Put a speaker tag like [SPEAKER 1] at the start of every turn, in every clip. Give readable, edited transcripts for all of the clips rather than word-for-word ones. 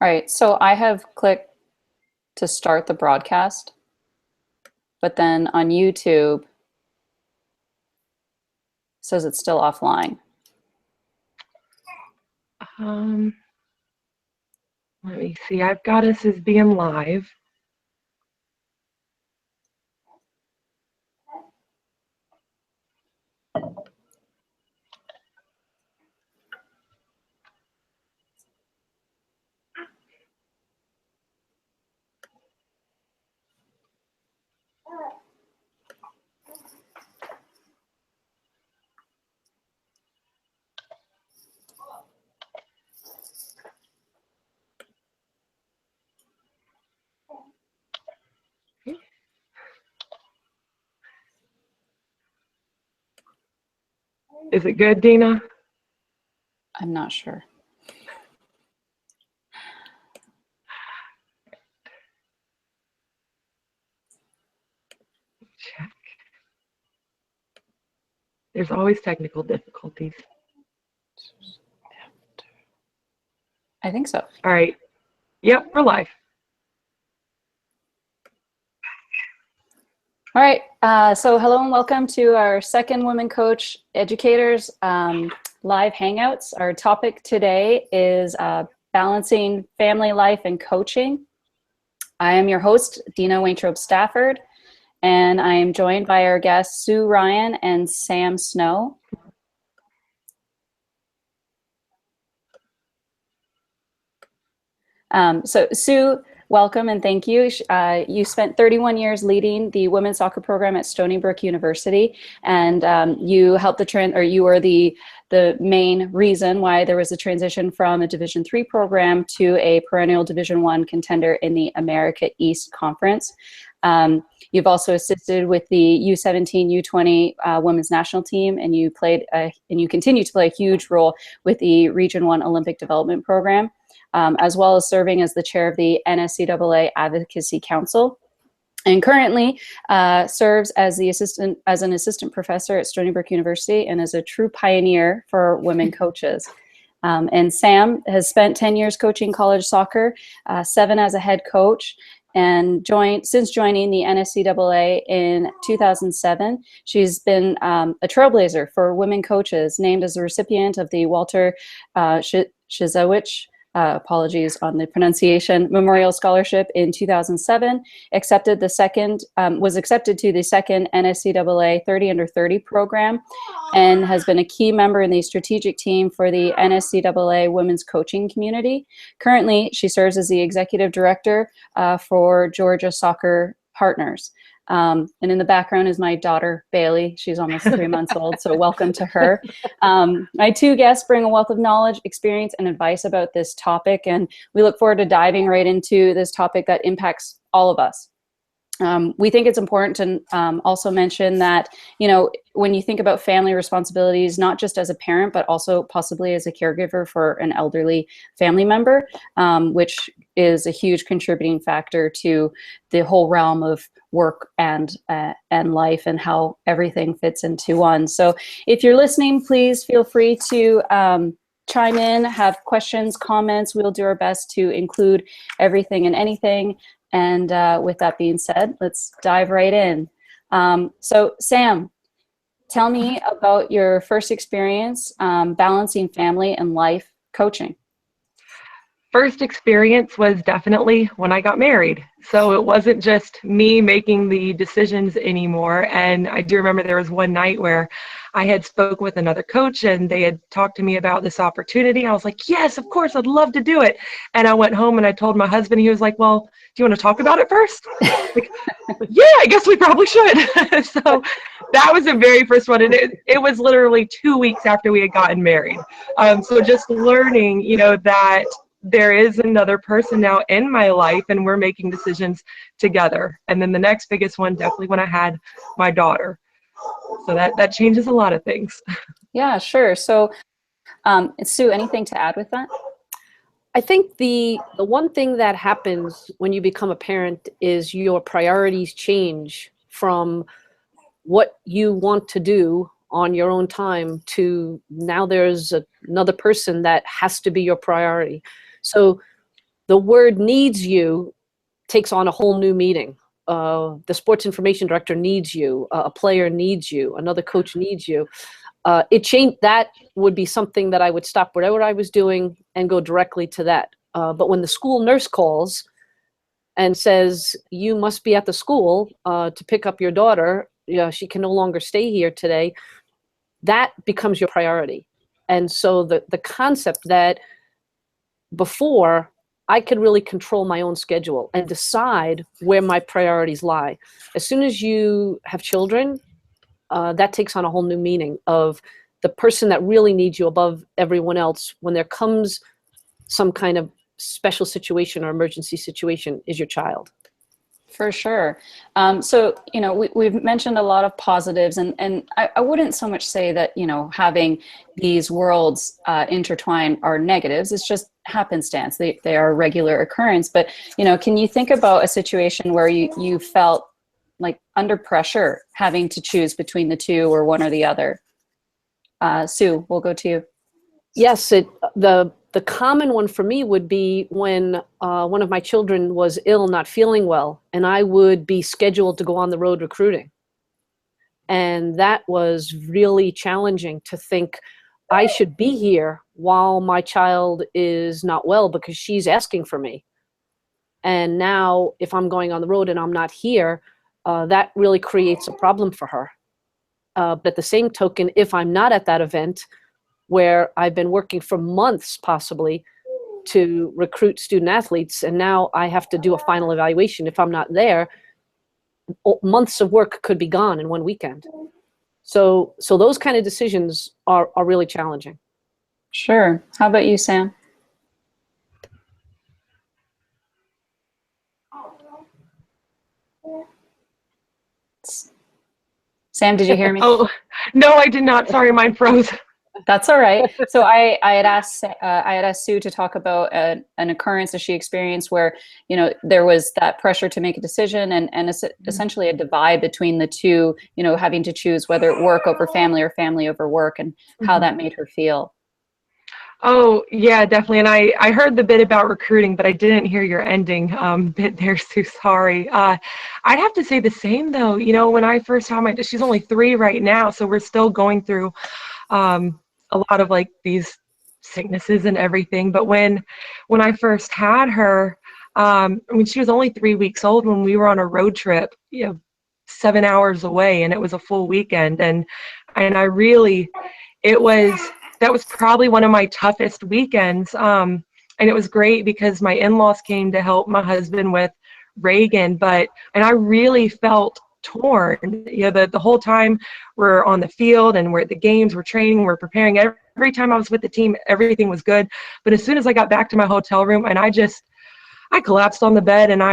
[SPEAKER 1] All right, so I have clicked to start the broadcast, but then on YouTube, it says it's still offline.
[SPEAKER 2] Let me see. I've got us as being live. Is it good, Deana?
[SPEAKER 1] I'm not sure.
[SPEAKER 2] Check. There's always technical difficulties.
[SPEAKER 1] I think so.
[SPEAKER 2] All right. Yep, we're live.
[SPEAKER 1] All right, so hello and welcome to our second Women Coach Educators live Hangouts. Our topic today is balancing family life and coaching. I am your host, Deana Waintraub Stafford, and I am joined by our guests, Sue Ryan and Sam Snow. So Sue, welcome and thank you. You spent 31 years leading the women's soccer program at Stony Brook University, and you helped you were the main reason why there was a transition from a Division III program to a perennial Division I contender in the America East Conference. You've also assisted with the U17, U20 women's national team, and you continue to play a huge role with the Region 1 Olympic Development Program. As well as serving as the chair of the NSCAA Advocacy Council, and currently serves as an assistant professor at Stony Brook University and is a true pioneer for women coaches. And Sam has spent 10 years coaching college soccer, 7 as a head coach, and since joining the NSCAA in 2007, she's been a trailblazer for women coaches, named as a recipient of the Walter Shizowicz, apologies on the pronunciation, Memorial Scholarship in 2007, was accepted to the second NSCAA 30 under 30 program, and has been a key member in the strategic team for the NSCAA women's coaching community. Currently, she serves as the executive director for Georgia Soccer Partners. And in the background is my daughter, Bailey. She's almost 3 months old, so welcome to her. My two guests bring a wealth of knowledge, experience, and advice about this topic, and we look forward to diving right into this topic that impacts all of us. We think it's important to also mention that, when you think about family responsibilities, not just as a parent, but also possibly as a caregiver for an elderly family member, which is a huge contributing factor to the whole realm of work and life and how everything fits into one. So if you're listening, please feel free to chime in, have questions, comments. We'll do our best to include everything and anything. And with that being said, let's dive right in. So Sam, tell me about your first experience balancing family and life coaching.
[SPEAKER 2] First experience was definitely when I got married. So it wasn't just me making the decisions anymore. And I do remember there was one night where I had spoke with another coach and they had talked to me about this opportunity. I was like, yes, of course, I'd love to do it. And I went home and I told my husband, he was like, well, do you want to talk about it first? Like, yeah, I guess we probably should. So that was the very first one. And it was literally 2 weeks after we had gotten married. So just learning, that there is another person now in my life and we're making decisions together. And then the next biggest one, definitely when I had my daughter. So that changes a lot of things.
[SPEAKER 1] Yeah, sure. So Sue, anything to add with that?
[SPEAKER 3] I think the one thing that happens when you become a parent is your priorities change from what you want to do on your own time to now there's another person that has to be your priority. So the word needs you takes on a whole new meaning. The sports information director needs you, a player needs you, another coach needs you. It changed. That would be something that I would stop whatever I was doing and go directly to that. But when the school nurse calls and says, you must be at the school to pick up your daughter, she can no longer stay here today, that becomes your priority. And so the concept that before I could really control my own schedule and decide where my priorities lie. As soon as you have children, that takes on a whole new meaning of the person that really needs you above everyone else when there comes some kind of special situation or emergency situation is your child.
[SPEAKER 1] For sure. So, we've mentioned a lot of positives, and I wouldn't so much say that, having these worlds intertwine are negatives. It's just happenstance. They are a regular occurrence. But, can you think about a situation where you felt like under pressure having to choose between the two or one or the other? Sue, we'll go to you.
[SPEAKER 3] Yes, the common one for me would be when one of my children was ill, not feeling well, and I would be scheduled to go on the road recruiting. And that was really challenging to think I should be here while my child is not well because she's asking for me. And now if I'm going on the road and I'm not here, that really creates a problem for her. But at the same token, if I'm not at that event, where I've been working for months possibly to recruit student athletes, and now I have to do a final evaluation. If I'm not there, months of work could be gone in one weekend. So those kind of decisions are really challenging.
[SPEAKER 1] Sure. How about you, Sam? Sam, did you hear me?
[SPEAKER 2] Oh, no, I did not. Sorry, mine froze.
[SPEAKER 1] That's all right. So I had asked Sue to talk about an occurrence that she experienced where, there was that pressure to make a decision and essentially a divide between the two, having to choose whether work over family or family over work, and how that made her feel.
[SPEAKER 2] Oh, yeah, definitely. And I heard the bit about recruiting, but I didn't hear your ending bit there, Sue. Sorry. I'd have to say the same, though. When I first had she's only 3 right now, so we're still going through a lot of like these sicknesses and everything. But when I first had her, she was only 3 weeks old when we were on a road trip, 7 hours away, and it was a full weekend. And I really, that was probably one of my toughest weekends. And it was great because my in-laws came to help my husband with Reagan, and I really felt torn. The whole time we're on the field and we're at the games, we're training, we're preparing. Every time I was with the team, everything was good. But as soon as I got back to my hotel room, and I collapsed on the bed, and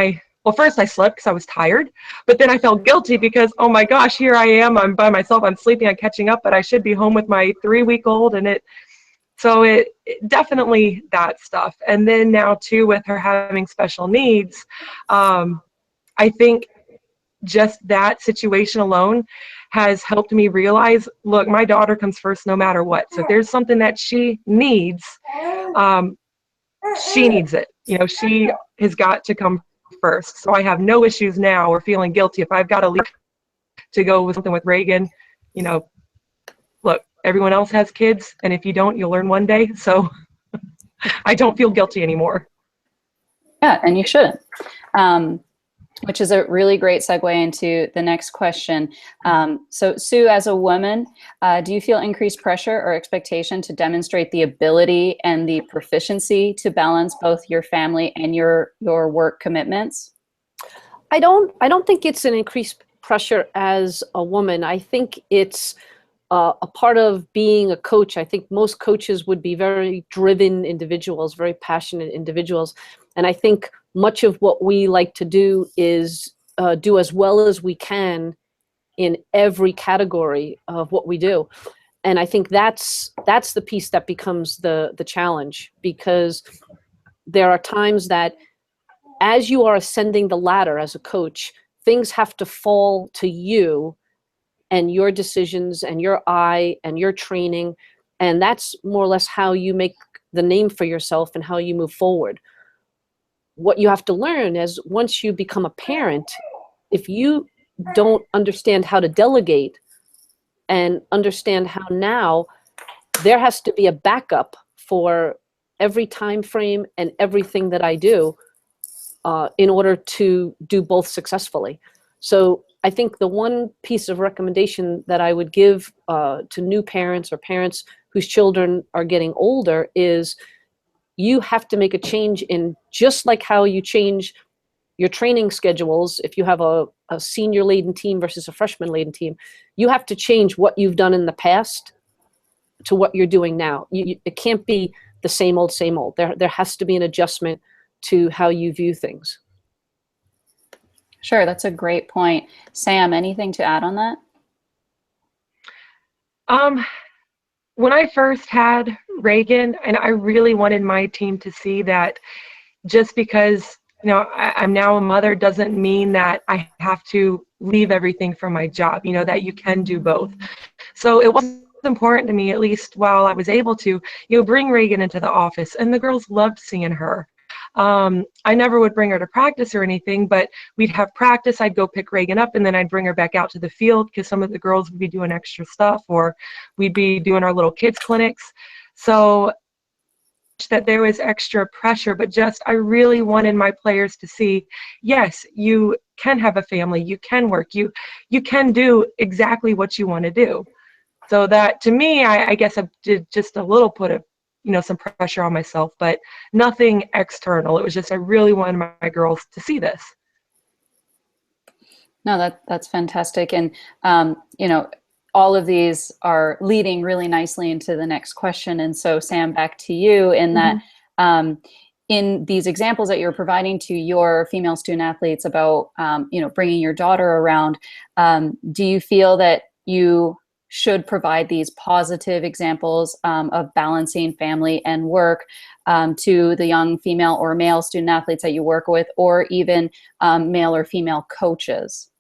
[SPEAKER 2] first I slept because I was tired, but then I felt guilty because, oh my gosh, here I am, I'm by myself, I'm sleeping, I'm catching up, but I should be home with my 3-week-old. And it definitely that stuff. And then now too, with her having special needs, I think just that situation alone has helped me realize, look, my daughter comes first no matter what. So if there's something that she needs it. She has got to come first. So I have no issues now or feeling guilty if I've got to leave to go with something with Reagan. Look, everyone else has kids, and if you don't, you'll learn one day. So I don't feel guilty anymore.
[SPEAKER 1] Yeah, and you shouldn't. Which is a really great segue into the next question. So Sue, as a woman, do you feel increased pressure or expectation to demonstrate the ability and the proficiency to balance both your family and your work commitments?
[SPEAKER 3] I don't think it's an increased pressure as a woman. I think it's a part of being a coach. I think most coaches would be very driven individuals, very passionate individuals. And I think much of what we like to do is do as well as we can in every category of what we do. And I think that's the piece that becomes the challenge, because there are times that as you are ascending the ladder as a coach, things have to fall to you and your decisions and your eye and your training. And that's more or less how you make the name for yourself and how you move forward. what you have to learn is once you become a parent, if you don't understand how to delegate and understand how now, there has to be a backup for every time frame and everything that I do in order to do both successfully. So I think the one piece of recommendation that I would give to new parents or parents whose children are getting older is you have to make a change in, just like how you change your training schedules. If you have a senior laden team versus a freshman laden team, you have to change what you've done in the past to what you're doing now. It can't be the same old, same old. There has to be an adjustment to how you view things.
[SPEAKER 1] Sure, that's a great point. Sam, anything to add on that?
[SPEAKER 2] When I first had Reagan, and I really wanted my team to see that just because, you know, I'm now a mother doesn't mean that I have to leave everything for my job, you know, that you can do both. So it was important to me, at least while I was able to, you know, bring Reagan into the office, and the girls loved seeing her. I never would bring her to practice or anything, but we'd have practice. I'd go pick Reagan up, and then I'd bring her back out to the field because some of the girls would be doing extra stuff, or we'd be doing our little kids clinics. So that there was extra pressure, but just I really wanted my players to see, yes, you can have a family, you can work, you can do exactly what you want to do. So that, to me, I guess I did just a little put a, you know, some pressure on myself, but nothing external. It was just I really wanted my girls to see this.
[SPEAKER 1] No, that's fantastic. And, you know, all of these are leading really nicely into the next question. And so, Sam, back to you in that, in these examples that you're providing to your female student athletes about, you know, bringing your daughter around, do you feel that you should provide these positive examples of balancing family and work to the young female or male student athletes that you work with, or even male or female coaches?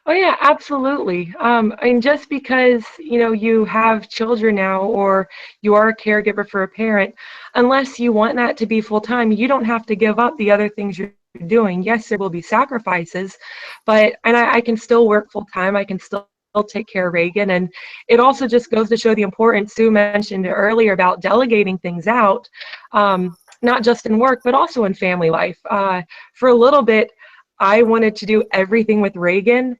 [SPEAKER 2] Oh yeah, absolutely. And just because, you know, you have children now, or you are a caregiver for a parent, unless you want that to be full time, you don't have to give up the other things you're doing. Yes, there will be sacrifices, but I can still work full time. I can still take care of Reagan. And it also just goes to show the importance Sue mentioned earlier about delegating things out, not just in work, but also in family life. For a little bit, I wanted to do everything with Reagan,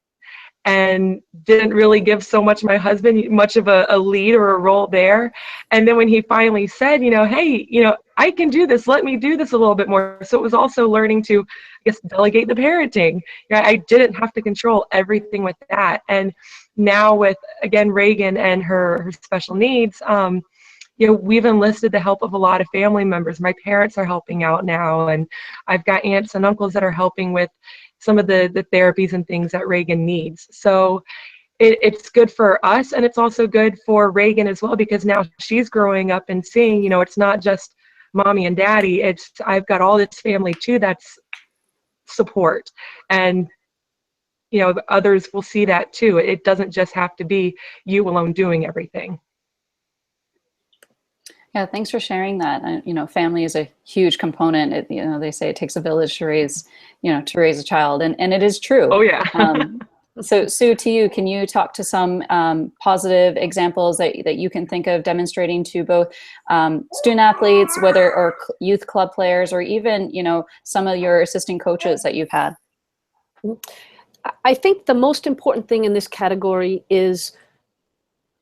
[SPEAKER 2] and didn't really give so much my husband much of a lead or a role there. And then when he finally said, you know, hey, you know, I can do this, let me do this a little bit more. So it was also learning to, I guess, delegate the parenting. You know, I didn't have to control everything with that. And now with, again, Reagan and her special needs, you know, we've enlisted the help of a lot of family members. My parents are helping out now, and I've got aunts and uncles that are helping with some of the therapies and things that Reagan needs. So it's good for us, and it's also good for Reagan as well, because now she's growing up and seeing, you know, it's not just mommy and daddy, it's I've got all this family too that's support. And, you know, others will see that too. It doesn't just have to be you alone doing everything.
[SPEAKER 1] Yeah, thanks for sharing that. You know, family is a huge component. You know, they say it takes a village to raise, you know, to raise a child, and it is true.
[SPEAKER 2] Oh yeah.
[SPEAKER 1] So Sue, to you, can you talk to some positive examples that you can think of demonstrating to both student athletes, whether or youth club players, or even, you know, some of your assistant coaches that you've had?
[SPEAKER 3] I think the most important thing in this category is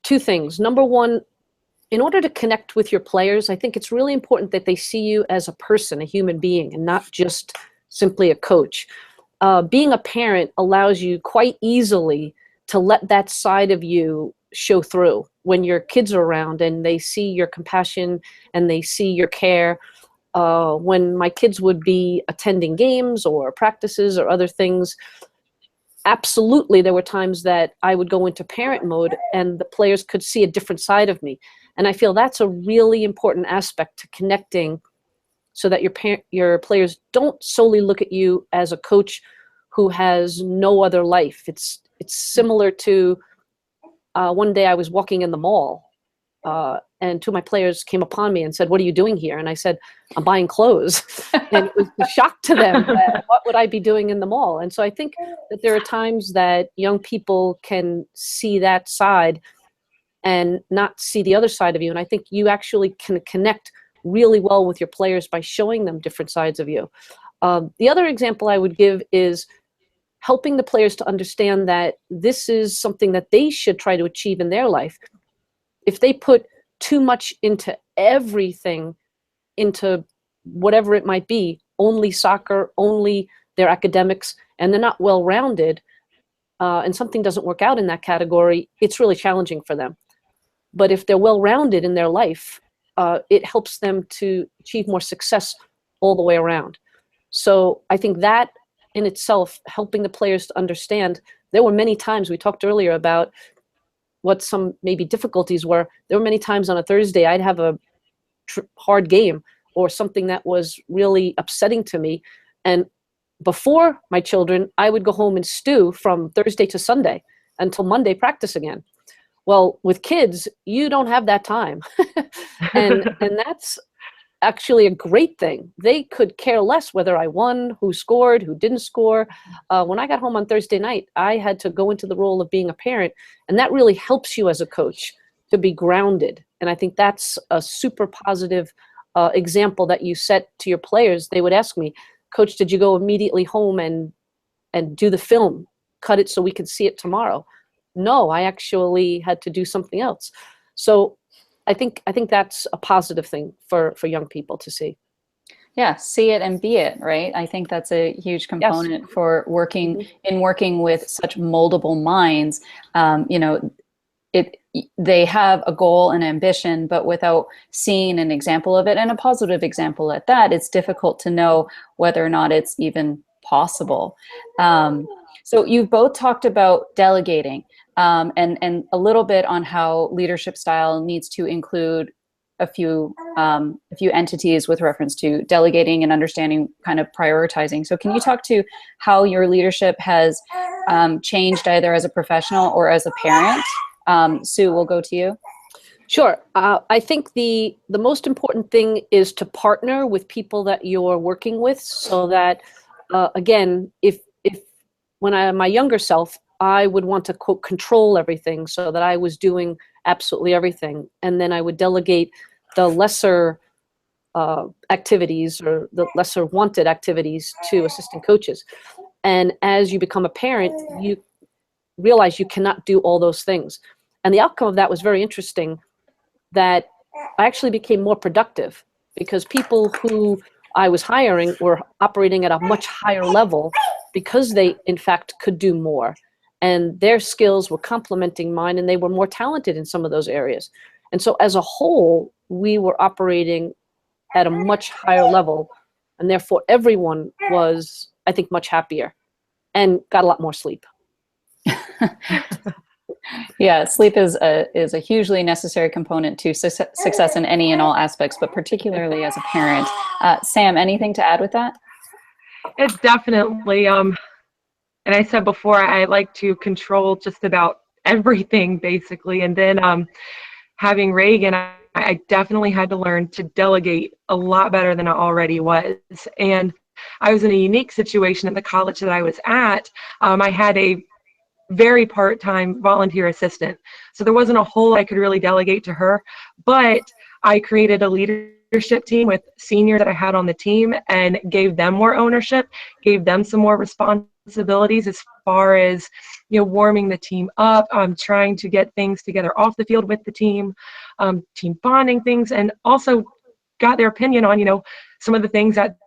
[SPEAKER 3] two things. Number one, in order to connect with your players, I think it's really important that they see you as a person, a human being, and not just simply a coach. Being a parent allows you quite easily to let that side of you show through when your kids are around and they see your compassion and they see your care. When my kids would be attending games or practices or other things, absolutely there were times that I would go into parent mode and the players could see a different side of me. And I feel that's a really important aspect to connecting, so that your players don't solely look at you as a coach who has no other life. It's similar to one day I was walking in the mall and two of my players came upon me and said, "What are you doing here?" And I said, "I'm buying clothes." And it was a shock to them. That, what would I be doing in the mall? And so I think that there are times that young people can see that side and not see the other side of you. And I think you actually can connect really well with your players by showing them different sides of you. The other example I would give is helping the players to understand that this is something that they should try to achieve in their life. If they put too much into everything, into whatever it might be, only soccer, only their academics, and they're not well-rounded, and something doesn't work out in that category, it's really challenging for them. But if they're well-rounded in their life, it helps them to achieve more success all the way around. So I think that in itself, helping the players to understand, there were many times, we talked earlier about what some maybe difficulties were. There were many times on a Thursday I'd have a hard game or something that was really upsetting to me. And before my children, I would go home and stew from Thursday to Sunday until Monday practice again. Well, with kids, you don't have that time. and that's actually a great thing. They could care less whether I won, who scored, who didn't score. When I got home on Thursday night, I had to go into the role of being a parent, and that really helps you as a coach to be grounded. And I think that's a super positive example that you set to your players. They would ask me, "Coach, did you go immediately home and do the film, cut it so we could see it tomorrow?" No, I actually had to do something else. So I think that's a positive thing for young people to see.
[SPEAKER 1] Yeah, see it and be it, right? I think that's a huge component for working with such moldable minds. They have a goal and ambition, but without seeing an example of it, and a positive example at that, it's difficult to know whether or not it's even possible. So you've both talked about delegating, and a little bit on how leadership style needs to include a few entities with reference to delegating and understanding, kind of prioritizing. So can you talk to how your leadership has changed either as a professional or as a parent? Sue, we'll go to you.
[SPEAKER 3] Sure. I think the most important thing is to partner with people that you're working with, so that, again, if when my younger self, I would want to, quote, control everything so that I was doing absolutely everything. And then I would delegate the lesser activities or the lesser wanted activities to assistant coaches. And as you become a parent, you realize you cannot do all those things. And the outcome of that was very interesting, that I actually became more productive because people who I was hiring were operating at a much higher level because they, in fact, could do more. And their skills were complementing mine, and they were more talented in some of those areas. And so as a whole, we were operating at a much higher level, and therefore everyone was, I think, much happier and got a lot more sleep.
[SPEAKER 1] Yeah, sleep is a hugely necessary component to success in any and all aspects, but particularly as a parent. Sam, anything to add with that?
[SPEAKER 2] It's definitely, and I said before, I like to control just about everything, basically. And then having Reagan, I definitely had to learn to delegate a lot better than I already was. And I was in a unique situation at the college that I was at. I had a very part-time volunteer assistant. So there wasn't a whole I could really delegate to her, but I created a leadership team with seniors that I had on the team and gave them more ownership, gave them some more responsibilities as far as, warming the team up, trying to get things together off the field with the team bonding things, and also got their opinion on, some of the things that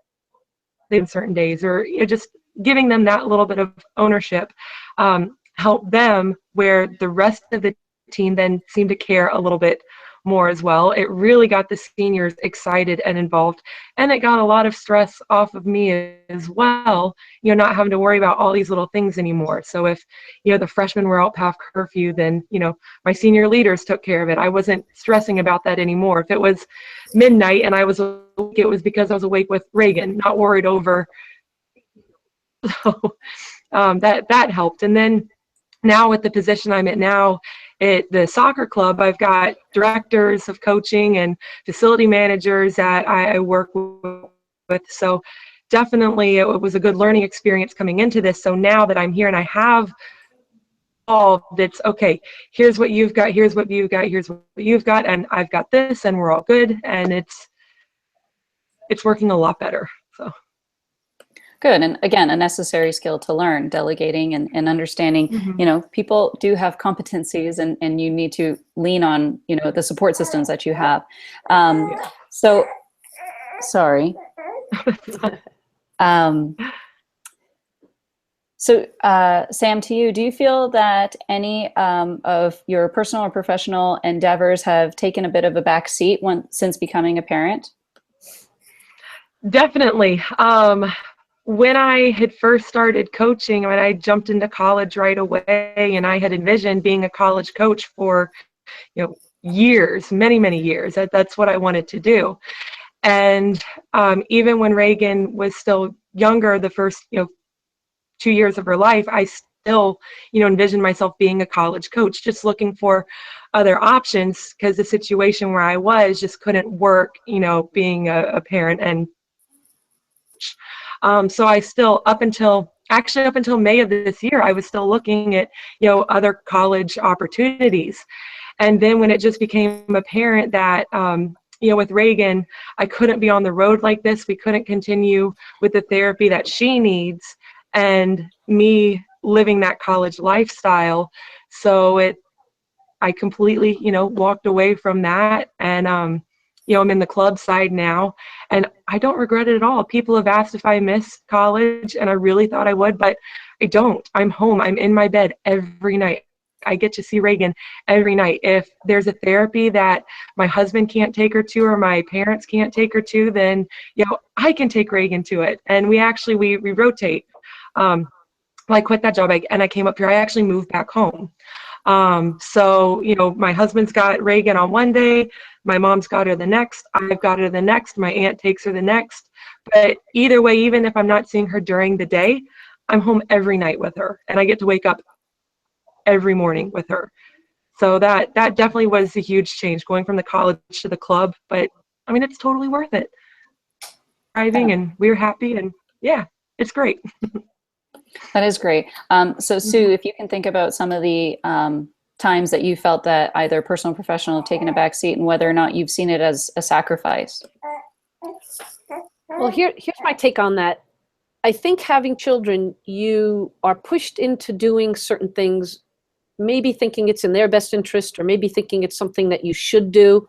[SPEAKER 2] they did certain days, or just giving them that little bit of ownership. Help them, where the rest of the team then seemed to care a little bit more as well. It really got the seniors excited and involved, and it got a lot of stress off of me as well, not having to worry about all these little things anymore. So if, the freshmen were out past curfew, then, my senior leaders took care of it. I wasn't stressing about that anymore. If it was midnight and I was awake, it was because I was awake with Reagan, not worried over. So that helped. And then now with the position I'm at now, at the soccer club, I've got directors of coaching and facility managers that I work with. So definitely it was a good learning experience coming into this. So now that I'm here and I have all, it's okay, here's what you've got, here's what you've got, here's what you've got, and I've got this, and we're all good, and it's working a lot better. So
[SPEAKER 1] good. And again, a necessary skill to learn, delegating and understanding, you know, people do have competencies, and you need to lean on, you know, the support systems that you have. So sorry. So Sam, to you, do you feel that any of your personal or professional endeavors have taken a bit of a back seat since becoming a parent?
[SPEAKER 2] Definitely. When I had first started coaching, when I jumped into college right away, and I had envisioned being a college coach for, you know, years, many, many years. That's what I wanted to do. And even when Reagan was still younger, the first, you know, 2 years of her life, I still, you know, envisioned myself being a college coach, just looking for other options, because the situation where I was just couldn't work, you know, being a parent. And so I still, up until May of this year, I was still looking at, you know, other college opportunities. And then when it just became apparent that, you know, with Reagan, I couldn't be on the road like this, we couldn't continue with the therapy that she needs, and me living that college lifestyle. So I completely, you know, walked away from that. And, you know, I'm in the club side now, and I don't regret it at all. People have asked if I miss college, and I really thought I would, but I don't. I'm home. I'm in my bed every night. I get to see Reagan every night. If there's a therapy that my husband can't take her to, or my parents can't take her to, then, you know, I can take Reagan to it. And we rotate. Well, I quit that job, and I came up here. I actually moved back home. So, you know, my husband's got Reagan on one day, my mom's got her the next, I've got her the next, my aunt takes her the next. But either way, even if I'm not seeing her during the day, I'm home every night with her, and I get to wake up every morning with her. So that definitely was a huge change, going from the college to the club. But I mean, it's totally worth it. Thriving, and we're happy, and yeah, it's great.
[SPEAKER 1] That is great. So Sue, if you can think about some of the times that you felt that either personal or professional have taken a back seat, and whether or not you've seen it as a sacrifice.
[SPEAKER 3] Well, here's my take on that. I think having children, you are pushed into doing certain things, maybe thinking it's in their best interest, or maybe thinking it's something that you should do.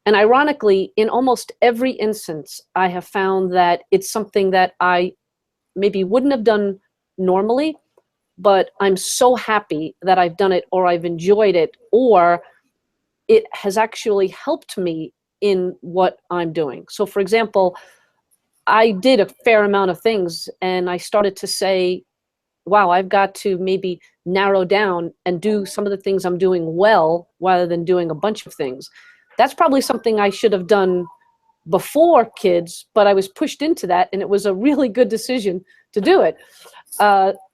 [SPEAKER 3] And ironically, in almost every instance, I have found that it's something that I maybe wouldn't have done normally, but I'm so happy that I've done it, or I've enjoyed it, or it has actually helped me in what I'm doing. So for example, I did a fair amount of things, and I started to say, wow, I've got to maybe narrow down and do some of the things I'm doing well, rather than doing a bunch of things. That's probably something I should have done before kids, but I was pushed into that, and it was a really good decision to do it.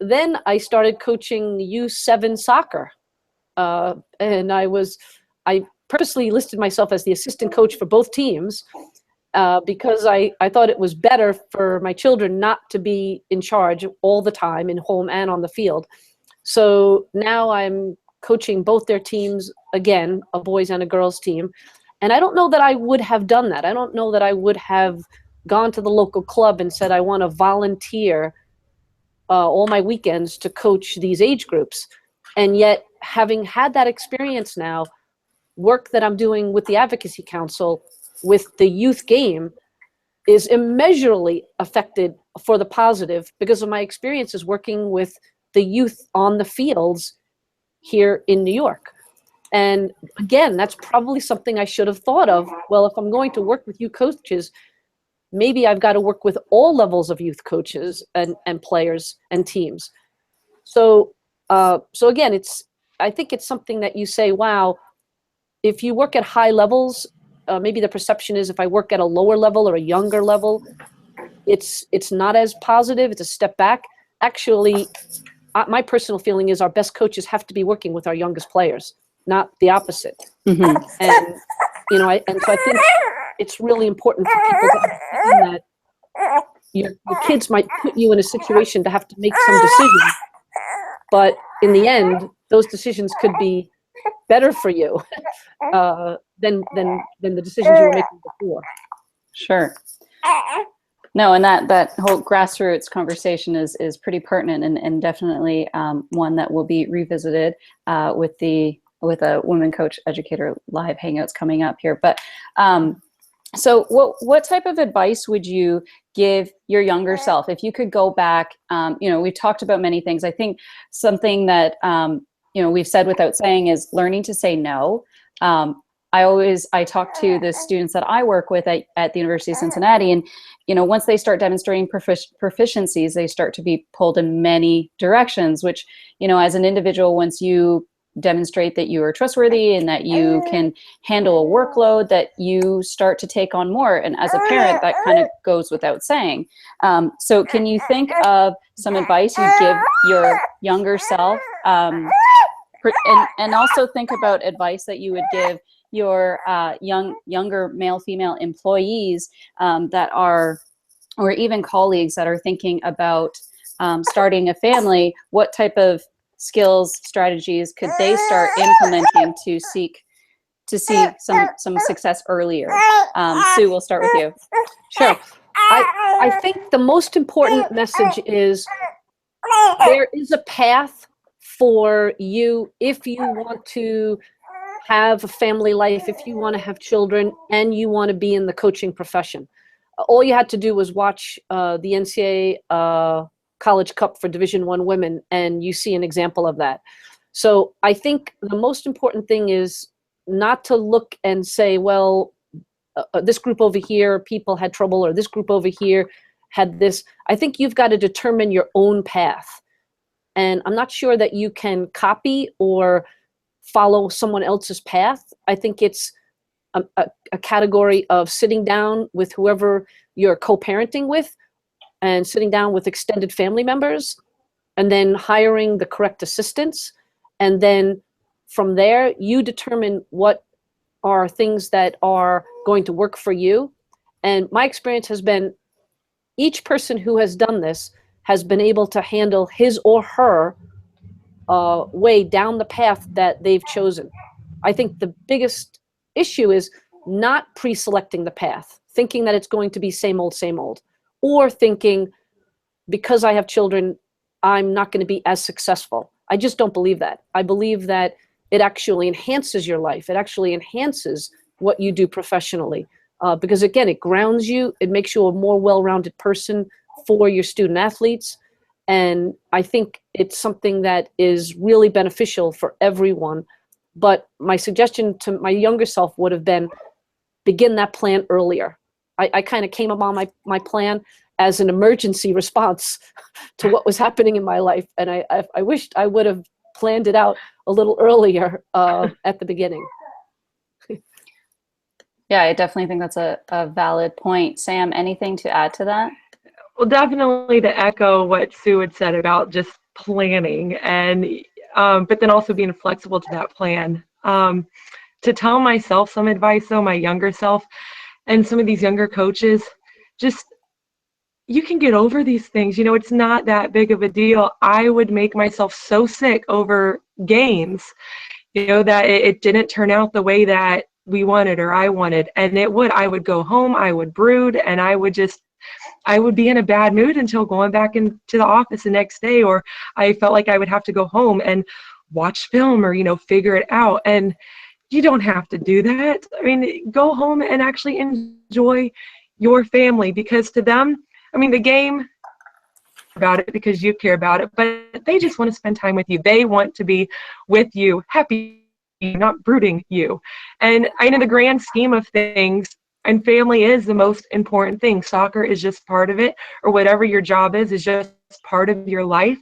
[SPEAKER 3] Then I started coaching U7 soccer, and I purposely listed myself as the assistant coach for both teams, because I thought it was better for my children not to be in charge all the time, in home and on the field. So now I'm coaching both their teams, again, a boys and a girls team. And I don't know that I would have done that. I don't know that I would have gone to the local club and said, I want to volunteer all my weekends to coach these age groups. And yet, having had that experience now, work that I'm doing with the Advocacy Council, with the youth game, is immeasurably affected for the positive because of my experiences working with the youth on the fields here in New York. And again, that's probably something I should have thought of. Well, if I'm going to work with youth coaches, maybe I've got to work with all levels of youth coaches and players and teams. So again, I think it's something that you say, wow, if you work at high levels, maybe the perception is if I work at a lower level or a younger level, it's not as positive. It's a step back. Actually, my personal feeling is our best coaches have to be working with our youngest players. not the opposite.
[SPEAKER 1] Mm-hmm.
[SPEAKER 3] And, you know, so I think it's really important for people to understand that your kids might put you in a situation to have to make some decisions, but in the end, those decisions could be better for you than the decisions you were making before.
[SPEAKER 1] Sure. No, and that whole grassroots conversation is pretty pertinent and definitely one that will be revisited with a Women Coach Educator Live Hangouts coming up here. But so what type of advice would you give your younger self if you could go back? You know, we've talked about many things. I think something that you know, we've said without saying is learning to say no. I talk to the students that I work with at the University of Cincinnati, and you know, once they start demonstrating proficiencies, they start to be pulled in many directions, which, you know, as an individual, once you demonstrate that you are trustworthy and that you can handle a workload, that you start to take on more. And as a parent, that kind of goes without saying. So can you think of some advice you give your younger self? And also think about advice that you would give your younger male, female employees that are, or even colleagues that are thinking about starting a family. What type of skills, strategies could they start implementing to see some success earlier? Sue, we'll start with you.
[SPEAKER 3] Sure. I think the most important message is there is a path for you if you want to have a family life, if you want to have children, and you want to be in the coaching profession. All you had to do was watch the NCAA College Cup for Division I women, and you see an example of that. So I think the most important thing is not to look and say, well, this group over here, people had trouble, or this group over here had this. I think you've got to determine your own path. And I'm not sure that you can copy or follow someone else's path. I think it's a category of sitting down with whoever you're co-parenting with, and sitting down with extended family members, and then hiring the correct assistants. And then from there, you determine what are things that are going to work for you. And my experience has been each person who has done this has been able to handle his or her way down the path that they've chosen. I think the biggest issue is not pre-selecting the path, thinking that it's going to be same old, or thinking because I have children, I'm not going to be as successful. I just don't believe that. I believe that it actually enhances your life. It actually enhances what you do professionally. Because again, it grounds you. It makes you a more well-rounded person for your student athletes. And I think it's something that is really beneficial for everyone. But my suggestion to my younger self would have been, begin that plan earlier. I kind of came upon my plan as an emergency response to what was happening in my life. And I wished I would have planned it out a little earlier at the beginning.
[SPEAKER 1] Yeah, I definitely think that's a valid point. Sam, anything to add to that?
[SPEAKER 2] Well, definitely to echo what Sue had said about just planning, and but then also being flexible to that plan. To tell myself some advice, though, my younger self, and some of these younger coaches, just, you can get over these things. You know, it's not that big of a deal. I would make myself so sick over games, you know, that it didn't turn out the way that we wanted or I wanted. And I would go home, I would brood, and I would be in a bad mood until going back into the office the next day, or I felt like I would have to go home and watch film or, you know, figure it out. And you don't have to do that. I mean, go home and actually enjoy your family, because to them, I mean, the game about it because you care about it, but they just want to spend time with you. They want to be with you, happy, not brooding you. And I know the grand scheme of things, and family is the most important thing. Soccer is just part of it, or whatever your job is just part of your life.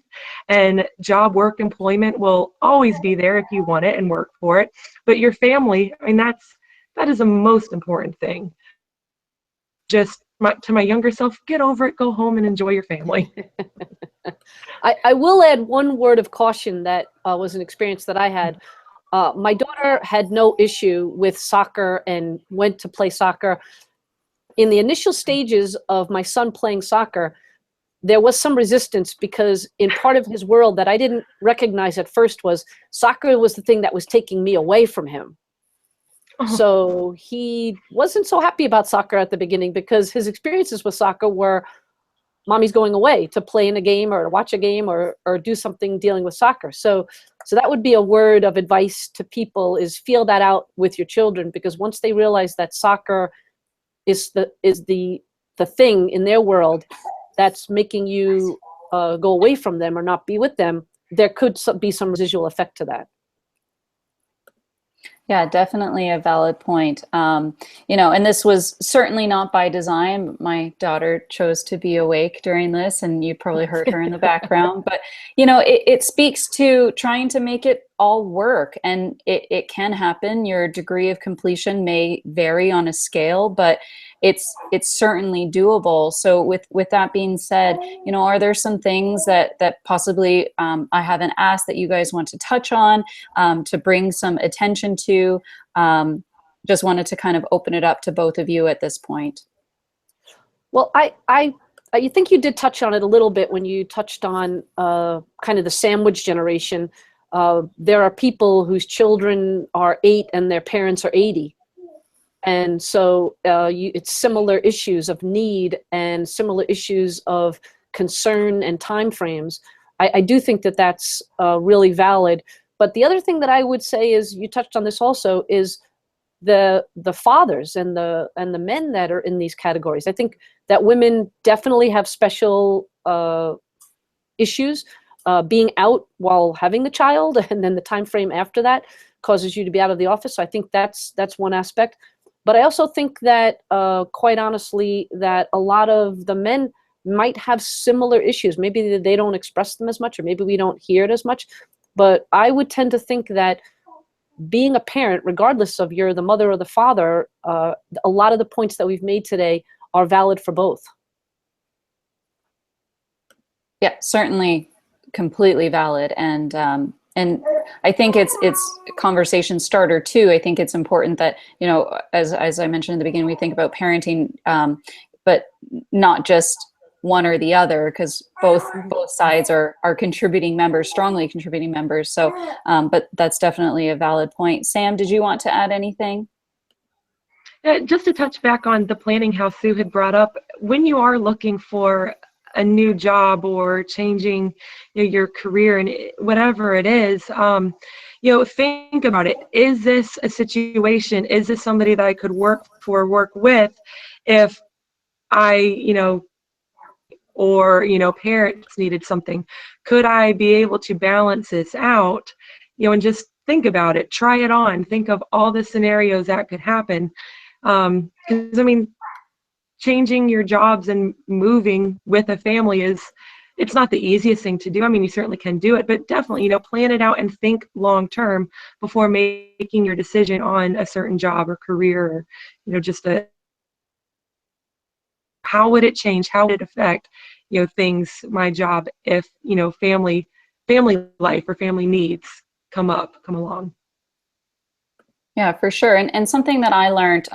[SPEAKER 2] And job, work, employment will always be there if you want it and work for it. But your family, I mean, that is the most important thing. Just to my younger self, get over it, go home and enjoy your family.
[SPEAKER 3] I will add one word of caution that was an experience that I had. My daughter had no issue with soccer and went to play soccer. In the initial stages of my son playing soccer, there was some resistance because in part of his world that I didn't recognize at first was soccer was the thing that was taking me away from him. So he wasn't so happy about soccer at the beginning because his experiences with soccer were mommy's going away to play in a game or to watch a game or do something dealing with soccer. So that would be a word of advice to people, is feel that out with your children, because once they realize that soccer is the thing in their world that's making you go away from them or not be with them, there could be some residual effect to that.
[SPEAKER 1] Yeah, definitely a valid point. And this was certainly not by design. My daughter chose to be awake during this, and you probably heard her in the background. But, it speaks to trying to make it all work, and it can happen. Your degree of completion may vary on a scale, but it's certainly doable. So with that being said, are there some things that possibly I haven't asked that you guys want to touch on, to bring some attention to? Just wanted to kind of open it up to both of you at this point.
[SPEAKER 3] Well, I think you did touch on it a little bit when you touched on kind of the sandwich generation. There are people whose children are 8 and their parents are 80. And so it's similar issues of need and similar issues of concern and timeframes. I do think that that's really valid. But the other thing that I would say is, you touched on this also, is the fathers and the men that are in these categories. I think that women definitely have special issues. Being out while having the child, and then the time frame after that causes you to be out of the office. So I think that's one aspect. But I also think that, quite honestly, that a lot of the men might have similar issues. Maybe they don't express them as much, or maybe we don't hear it as much. But I would tend to think that being a parent, regardless of you're the mother or the father, a lot of the points that we've made today are valid for both.
[SPEAKER 1] Yeah, certainly completely valid. And I think it's a conversation starter too. I think it's important that, as I mentioned in the beginning, we think about parenting, but not just one or the other, because both sides are contributing members, strongly contributing members. So, but that's definitely a valid point. Sam, did you want to add anything?
[SPEAKER 2] Just to touch back on the planning, how Sue had brought up, when you are looking for a new job or changing your career and whatever it is, think about it. Is this a situation? Is this somebody that I could work with if I, or, parents needed something? Could I be able to balance this out, and just think about it, try it on, think of all the scenarios that could happen. Because changing your jobs and moving with a family it's not the easiest thing to do. You certainly can do it, but definitely, plan it out and think long term before making your decision on a certain job or career, or, just how would it change? How would it affect, things, my job, if, family life or family needs come along.
[SPEAKER 1] Yeah, for sure. And something that I learned,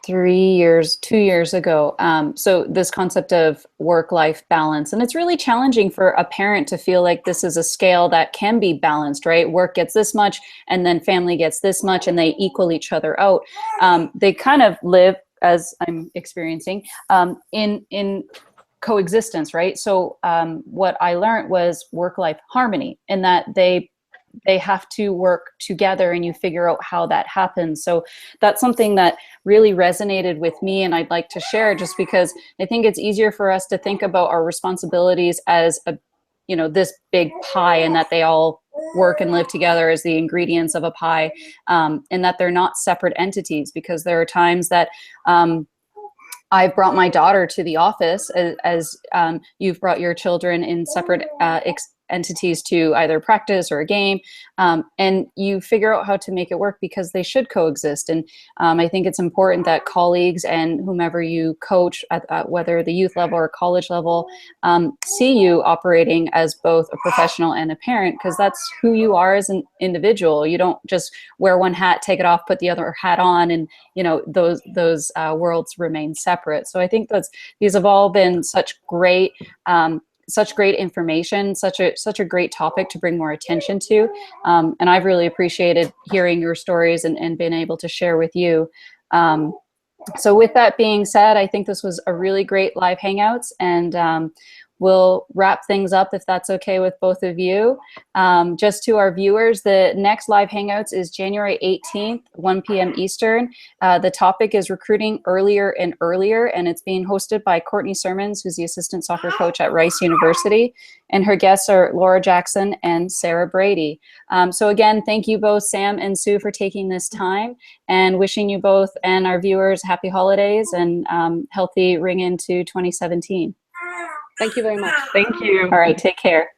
[SPEAKER 1] 2 years ago. So this concept of work-life balance, and it's really challenging for a parent to feel like this is a scale that can be balanced, right? Work gets this much, and then family gets this much, and they equal each other out. They kind of live, as I'm experiencing, in coexistence, right? So what I learned was work-life harmony, in that they have to work together, and you figure out how that happens. So that's something that really resonated with me, and I'd like to share, just because I think it's easier for us to think about our responsibilities as this big pie, and that they all work and live together as the ingredients of a pie, and that they're not separate entities. Because there are times that I've brought my daughter to the office, as you've brought your children in separate entities to either practice or a game, and you figure out how to make it work because they should coexist. And I think it's important that colleagues and whomever you coach at whether the youth level or college level see you operating as both a professional and a parent, because that's who you are as an individual. You don't just wear one hat, take it off, put the other hat on, and those worlds remain separate. So I think these have all been such great information, such a great topic to bring more attention to. And I've really appreciated hearing your stories and being able to share with you. So with that being said, I think this was a really great live Hangouts, and we'll wrap things up if that's okay with both of you. Just to our viewers, the next live Hangouts is January 18th, 1 p.m. Eastern. The topic is recruiting earlier and earlier, and it's being hosted by Courtney Sermons, who's the assistant soccer coach at Rice University. And her guests are Laura Jackson and Sarah Brady. So again, thank you both, Sam and Sue, for taking this time, and wishing you both and our viewers happy holidays and healthy ring into 2017.
[SPEAKER 3] Thank you very much.
[SPEAKER 2] Thank you.
[SPEAKER 1] All right, take care.